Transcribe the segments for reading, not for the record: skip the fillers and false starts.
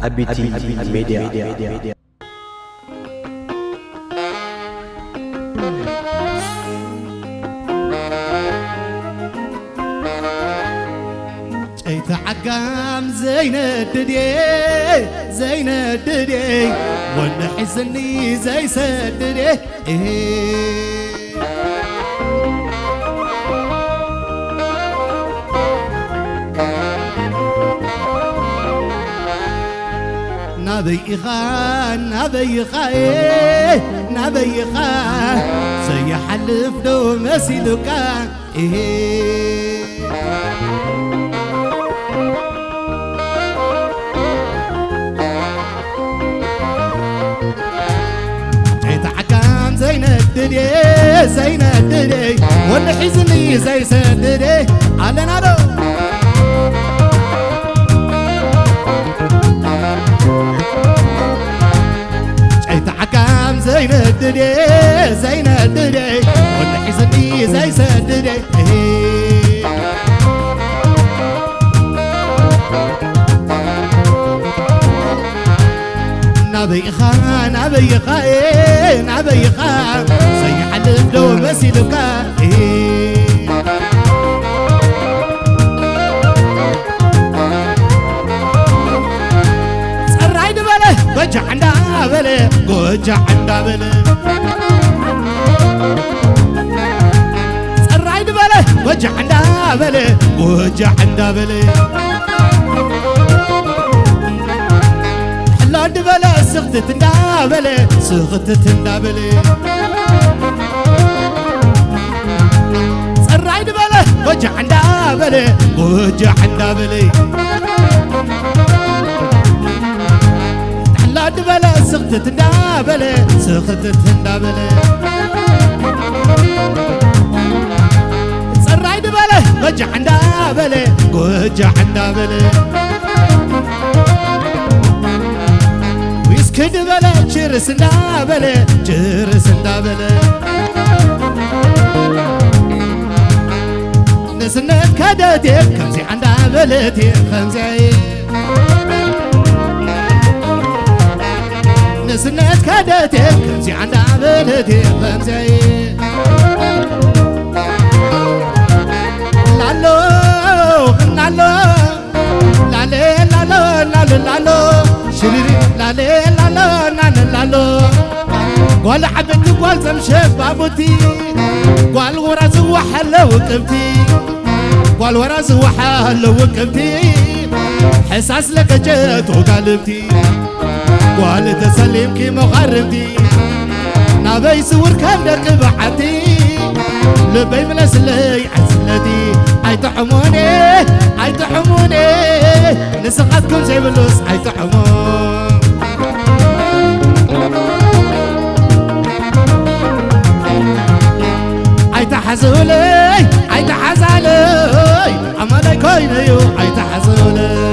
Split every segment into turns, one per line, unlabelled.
ABT Media.
عقام زين الددي ونحسني زي سددي نبي خان زي حلف دو مسيلك زين الددي ونحزني زي سددي علينا لو جيت حكام زين الددي ونحزني زي سددي نبي خان زي حلف لو مسيلك سرايد بله وجع عند بله وجع عند بله سرايد بله وجع عند بله وجع عند بله حلاد بله سختت اندابله سرايد بله وجع اندابله حلاد بله سختت اندابله سرايد بله وجع اندابله كد بلا جرس اندابله نسنت كدتي كمزي عندابلتي خمزي نسنت كدتي كمزي عندابلتي خمزي لالو شريري لالو قال عبد قال زمشف بابوتي قال ورا وحلو وقبتي قال ورا وحلو وقبتي حساس لك جت وقلبتي قال تسلمك مغربتي نبي صور كان دق بحتي لبي ملسلي عزلتي ايتحموني نسقتكم زي بلوس ايتحمون ايتحزولي عمالي كوينيو ايتحزولي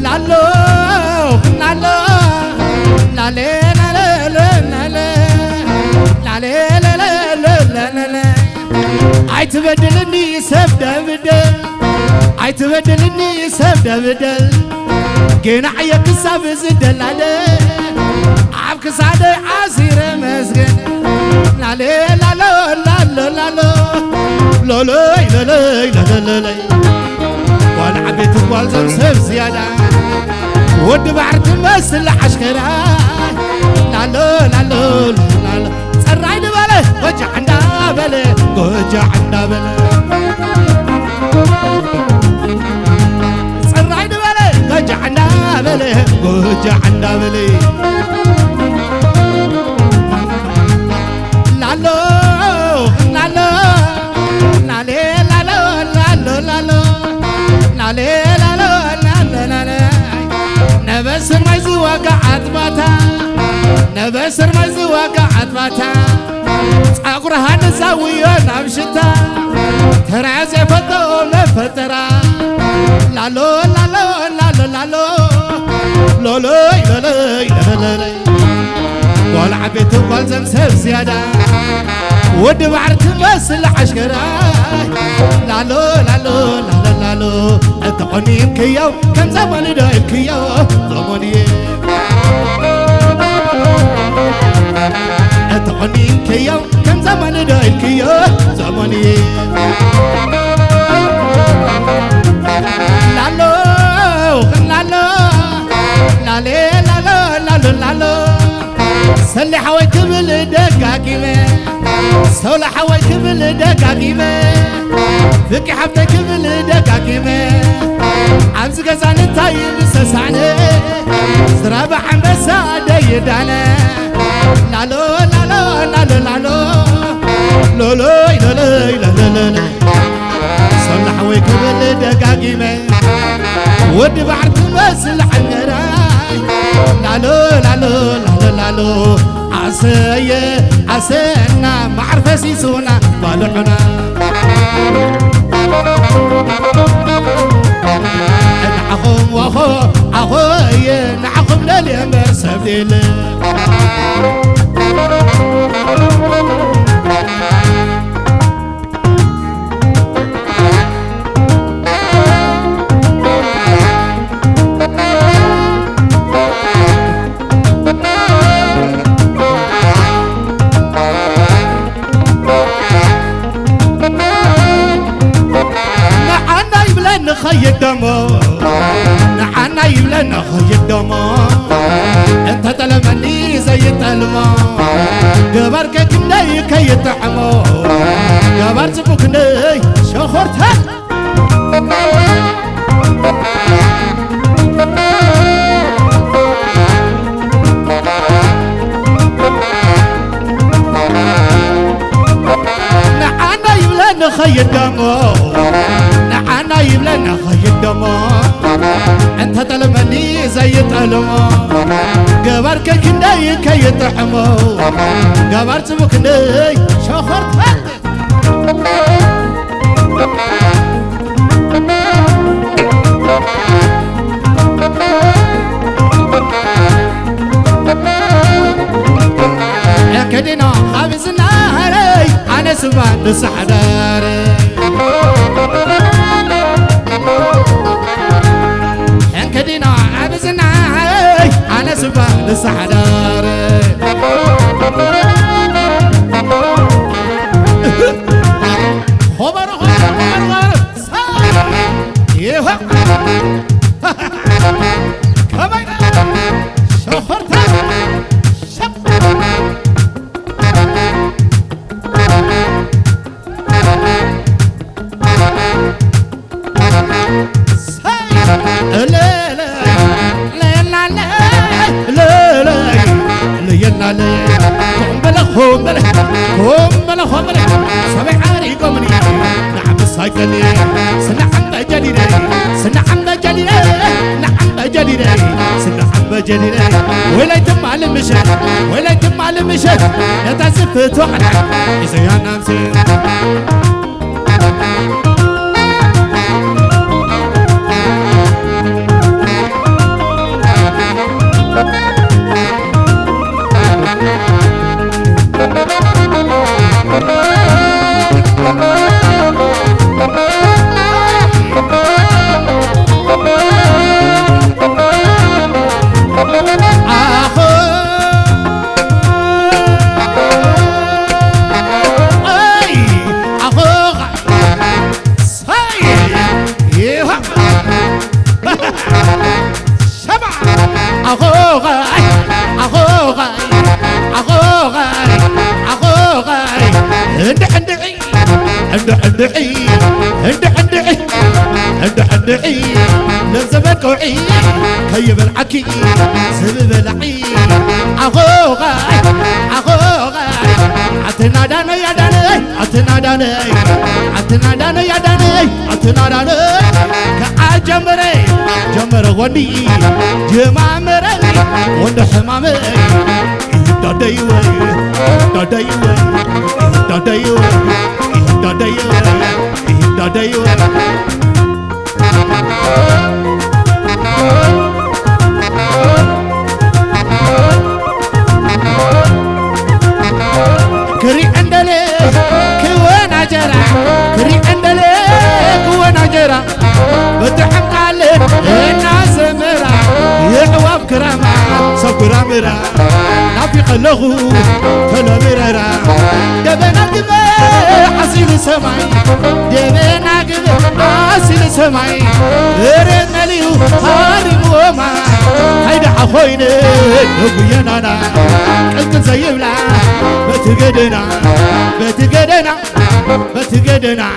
لالو عيتبدلني سبدا بدل جينا عيك سابز دلاله عبك ساده عسير مسجن لا وانا عبيت والزم سب زياده ود بعرت مسل عشكرا لا سرايد بله وجع عندابله سرايد بله وجع عندابله لالو نبسر ما يزوقع عطباتا أقرها نزاوية نمشتا ترعز فتو مفترا لالو والعبيت والزم سب زيادة ود بعرت مسل عشكراي لالو لالو لالو لالو اتقنيم كيو كم زمان دايل كيو زماني اتقنيم كيو كم زمان دايل كيو زماني لالو لالو لالي لالو لالو لالو سلي حويت بالدقاقيمه سولة حويت بالدقاقيمه فكي حبتك بالدقاقيمه عمز قزان التايم سسعني زرابة عمبسا ديدانا لالو لالو لالو لالو لولوي لولوي لولوي سولة حويت بالدقاقيمه ودي بعرف مسل حنراي لالو لالو لالو لالو عسايا عسانا معرفة سيسونا بالحنا نعخم وخو عخويا نعخم لليمر سبديل خي الدمو نحنا يبلنا خي الدمو انت تلمني زي التلمو قبرك كني كي يتحمو قبرت بكني شخرتها نحنا يبلنا خي الدمو نحنا يبلنا خي الدمو انت تلمني زي التلمو قبرك كني كي يتحمو قبرت بكني شخرتها يا كدينا خابزنا علي انا سبان السحداري ان كدينا خابزنا علي انا سبان السحداري خبر يوه كمان شخرتها هم بلا سبع عاري قمني نعم السايكلي سنعم بجديدي سنعم بجديدي نعم بجديدي سنعم بجديدي ولا يتم على المشهد ولا يتم على المشهد يتعزف توحنا إذا يا نامسي عندعي لزمك وعي كيب العكي سبب العي أخوغاي أتنادانا يا داني أتنادانا يا داني أتنادانا كعجمري جمر غني جمامري وند حمامي داديوي داديوي داديوي داديوي داديوي كري عندلي كلغو كلا مرارا دبنا قبل عسيل سماي دبنا قبل عسيل سماي غير مليو هاري موما هيدا عخويني نبينا أنا قلت زيبلا بتقدنا بتقدنا بتقدنا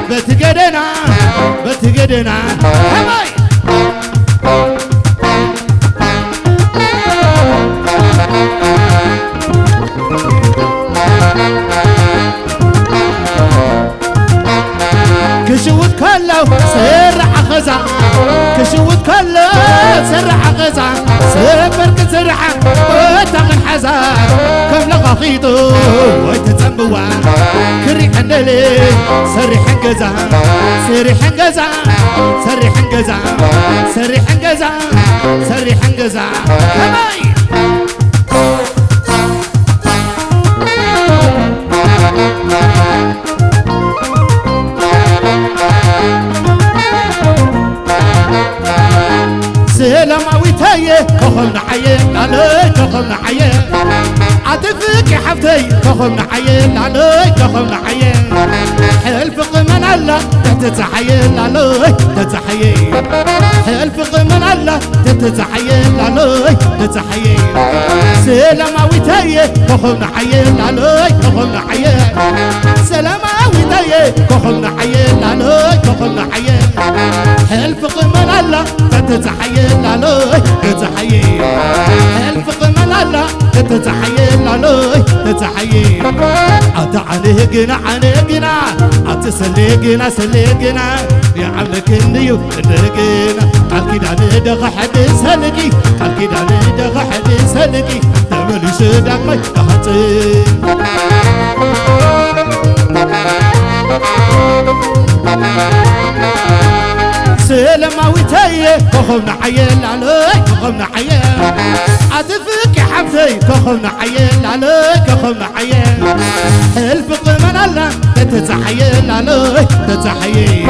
بتقدنا بتقدنا هاي كشوت كله سرع غزا كشوت كله سرع غزا سفر كسرع وتغن حزا كم لغا خيطو ويتتنبوا كري حنلي سرح غزا سرح غزا سرح غزا سرح غزا سرح غزا هاي سلاماوي تايه كخلنا عيل علي كخلنا عيل عاطفك يا حفتي كخلنا عيل علي كخلنا عيل حلفق من الله تتزحيل علي تتزحيل حلفق من الله تتزحيل علي تتزحيل سلاماوي تايه كخلنا عيل علي كخلنا عيل سلاماوي تايه كخلنا عيل علي كخلنا عيل حلفق من الله تتزحيل علي تتزحيل حلفق من الله تتزحيل علي تتزحيل أتعني قنا عني قنا أتسلي قنا سلي قنا يا عمك النيو قنا قال كدا ندغ حد سلقي قال كدا ندغ حد سلقي تملي شدك ما يتحطي سلاماوي تايه كخلنا عيل عليك كخلنا عيل عاطفك يا حبتي كخلنا عيل عليك كخلنا عيل حلفق من الله تتزحيل عليك تتزحيل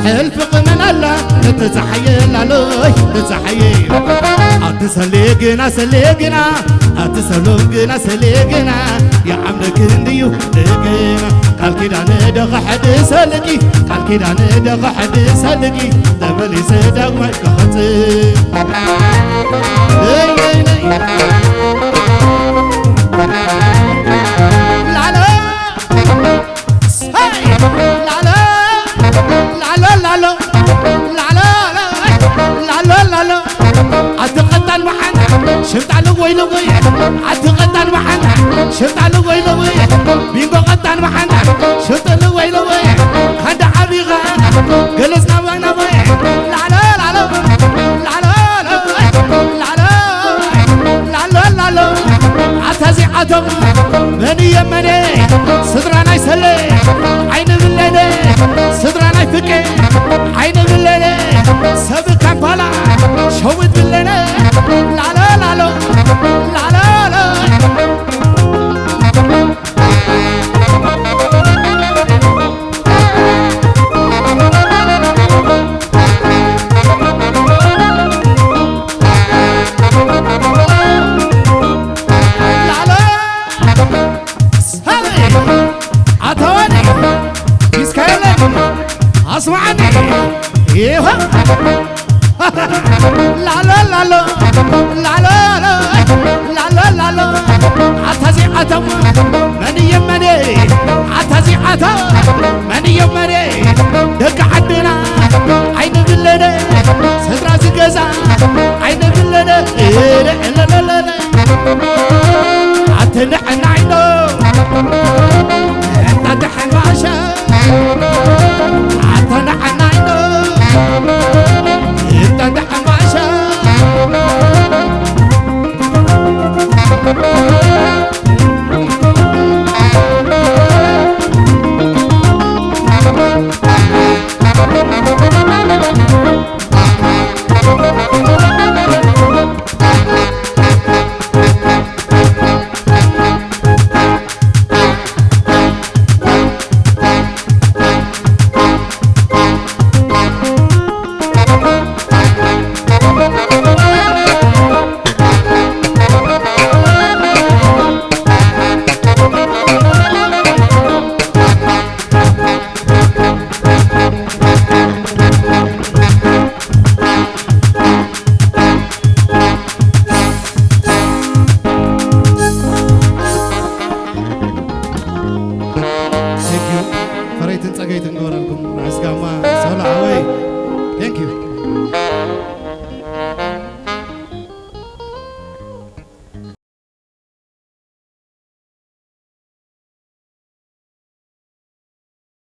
حلفق من الله تتزحيل عليك تتزحيل أتسلقنا سلقنا أتسلقنا سلقنا يا عمك النيو لقنا قال كدا ندغ حد سلقي قال كدا ندغ حد سلقي تملي صدق ما يقطي لا لا هاي لا لا لا لا لا لا لا لا لا لا أتقتل معنا شفت على وين وين أتقتل معنا شفت على وين وين بيبغى قتل معنا شفت على وين وين هذا عبيغة جلسنا وين وين لا لا لا لا لا لا لا لا لا لا عتزي عتم مني يمني صدرنا يسلي عين بالليل صدرنا يفكي عين بالليل سبك عبالا شوت بالليل لا لا لا لا لا لا لا اسمعني ايه لا لا لا لا لا لا لا لا لا لا عتزي عتم من يمني عتزي عتم من يمني دق عدنا عين بالليل صدرا زقزا عين بالليل لا لا لا لا عتنحن عينو انت تحن باشا عتنا عناينو انت دحماشا